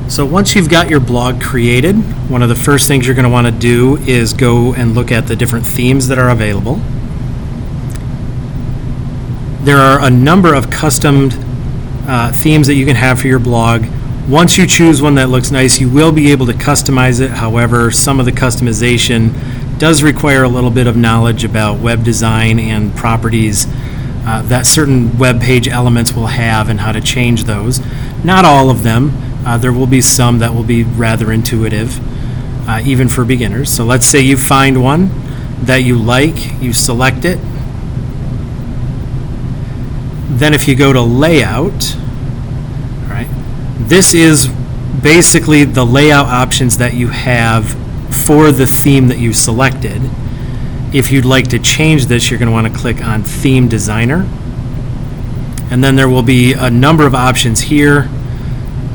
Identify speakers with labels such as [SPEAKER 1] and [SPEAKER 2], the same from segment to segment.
[SPEAKER 1] So once you've got your blog created, one of the first things you're going to want to do is go and look at the different themes that are available. There are a number of custom themes that you can have for your blog. Once you choose one that looks nice, you will be able to customize it. However, some of the customization does require a little bit of knowledge about web design and properties that certain web page elements will have and how to change those. Not all of them. There will be some that will be rather intuitive, even for beginners. So let's say you find one that you like, you select it. Then if you go to layout, all right, this is basically the layout options that you have for the theme that you selected. If you'd like to change this, you're going to want to click on Theme Designer. And then there will be a number of options here.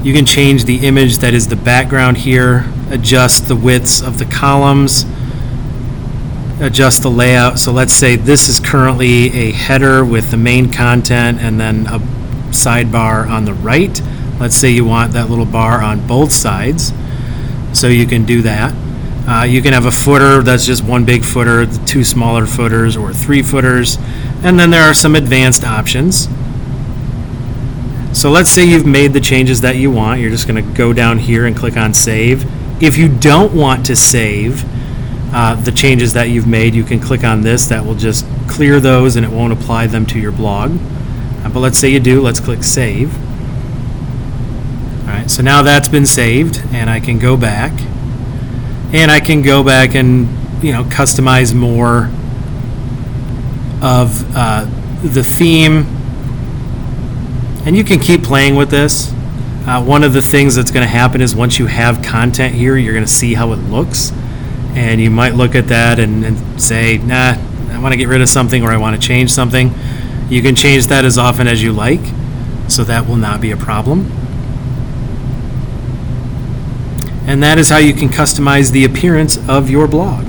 [SPEAKER 1] You can change the image that is the background here, adjust the widths of the columns, adjust the layout. So let's say this is currently a header with the main content and then a sidebar on the right. Let's say you want that little bar on both sides. So you can do that. You can have a footer that's just one big footer, 2 smaller footers, or 3 footers. And then there are some advanced options. So let's say you've made the changes that you want. You're just going to go down here and click on Save. If you don't want to save the changes that you've made, you can click on this. That will just clear those and it won't apply them to your blog. But let's say you do. Let's click Save. All right, so now that's been saved, and I can go back. And I can go back and customize more of the theme. And you can keep playing with this. One of the things that's going to happen is once you have content here, you're going to see how it looks. And you might look at that and say, nah, I want to get rid of something or I want to change something. You can change that as often as you like, so that will not be a problem. And that is how you can customize the appearance of your blog.